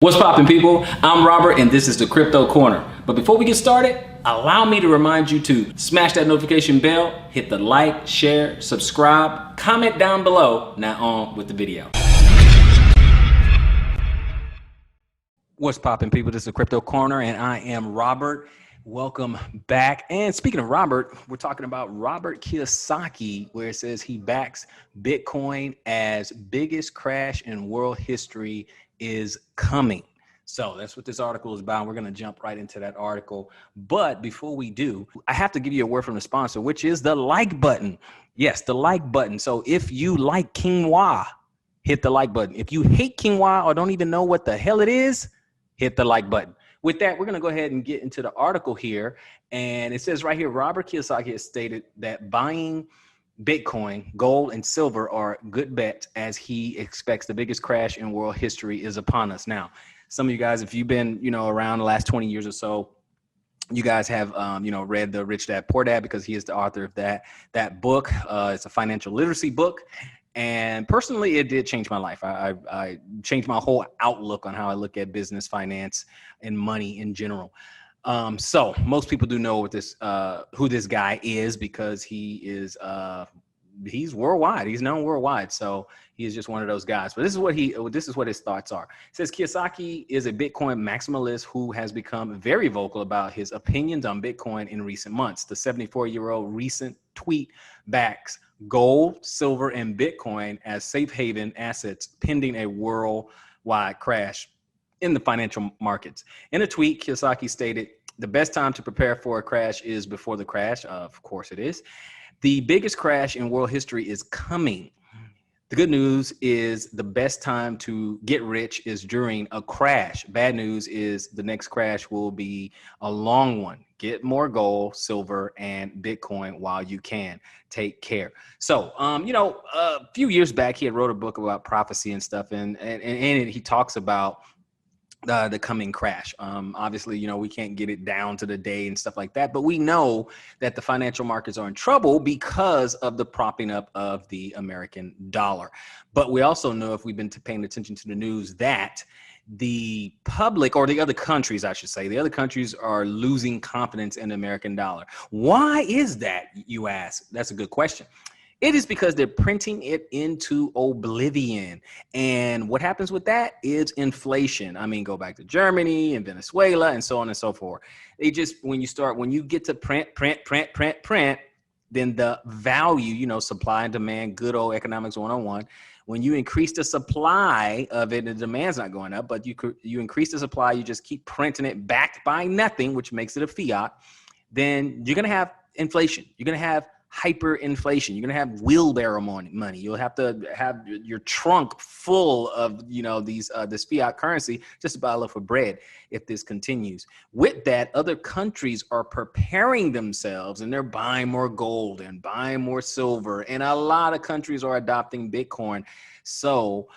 What's poppin', people? I'm Robert and this is the Crypto Corner. But before we get started, allow me to remind you to smash that notification bell, hit the like, share, subscribe, comment down below. Now on with the video. What's poppin', people? This is the Crypto Corner and I am Robert. Welcome back. And speaking of Robert, we're talking about Robert Kiyosaki, where it says he backs Bitcoin as biggest crash in world history is coming. So that's what this article is about. We're going to jump right into that article. But before we do, I have to give you a word from the sponsor, which is the like button. Yes, the like button. So if you like quinoa, hit the like button. If you hate quinoa or don't even know what the hell it is, hit the like button. With that, we're going to go ahead and get into the article here. And it says right here, Robert Kiyosaki has stated that buying Bitcoin, gold, and silver are good bets as he expects the biggest crash in world history is upon us. Now, some of you guys, if you've been, around the last 20 years or so, you guys have, read the Rich Dad Poor Dad because he is the author of that book. It's a financial literacy book. And personally, it did change my life. I changed my whole outlook on how I look at business, finance, and money in general. So most people do know what who this guy is because he is he's worldwide. He's known worldwide. So he is just one of those guys. But this is what his thoughts are. It says Kiyosaki is a Bitcoin maximalist who has become very vocal about his opinions on Bitcoin in recent months. The 74-year-old recent tweet backs gold, silver, and Bitcoin as safe haven assets pending a worldwide crash in the financial markets. In a tweet, Kiyosaki stated, "The best time to prepare for a crash is before the crash." Of course it is. "The biggest crash in world history is coming. The good news is the best time to get rich is during a crash. Bad news is the next crash will be a long one. Get more gold, silver, and Bitcoin while you can. Take care." So, a few years back, he had wrote a book about prophecy and stuff, and in it, he talks about the coming crash. Obviously, we can't get it down to the day and stuff like that, but we know that the financial markets are in trouble because of the propping up of the American dollar. But we also know, if we've been paying attention to the news, that the public, or the other countries, I should say, the other countries are losing confidence in the American dollar. Why is that, you ask? That's a good question. It is because they're printing it into oblivion. And what happens with that is inflation. I mean, go back to Germany and Venezuela and so on and so forth. They just, when you get to print, then the value, supply and demand, good old economics 101. When you increase the supply of it, the demand's not going up, but you increase the supply, you just keep printing it backed by nothing, which makes it a fiat, then you're going to have inflation. You're going to have hyperinflation. You're going to have wheelbarrow money. You'll have to have your trunk full of, this fiat currency just to buy a loaf of bread if this continues. With that, other countries are preparing themselves and they're buying more gold and buying more silver. And a lot of countries are adopting Bitcoin. So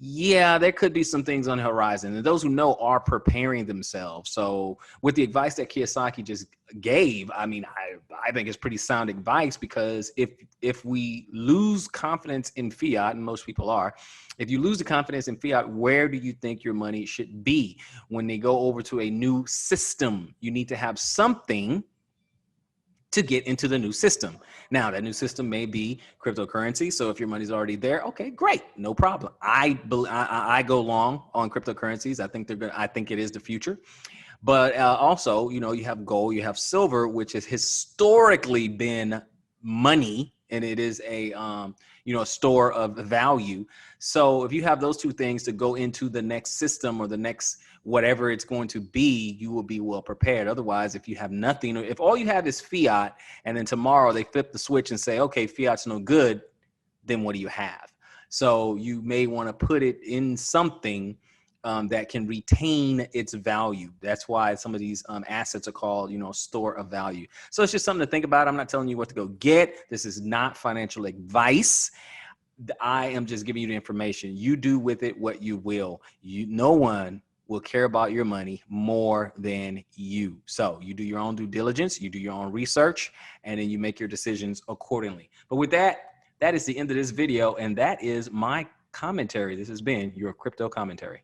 yeah, there could be some things on the horizon, and those who know are preparing themselves. So with the advice that Kiyosaki just gave, I mean, I think it's pretty sound advice, because if we lose confidence in fiat, and most people are, if you lose the confidence in fiat, where do you think your money should be when they go over to a new system? You need to have something to get into the new system. Now, that new system may be cryptocurrency. So if your money's already there, okay, great, no problem. I go long on cryptocurrencies. I think it is the future. But also, you have gold, you have silver, which has historically been money, and it is a store of value. So if you have those two things to go into the next system or the next whatever it's going to be, you will be well prepared. Otherwise, if you have nothing, if all you have is fiat, and then tomorrow they flip the switch and say, okay, fiat's no good, then what do you have? So you may want to put it in something that can retain its value. That's why some of these assets are called, store of value. So it's just something to think about. I'm not telling you what to go get. This is not financial advice. I am just giving you the information. You do with it what you will. No one will care about your money more than you. So you do your own due diligence, you do your own research, and then you make your decisions accordingly. But with that, that is the end of this video, and that is my commentary. This has been your crypto commentary.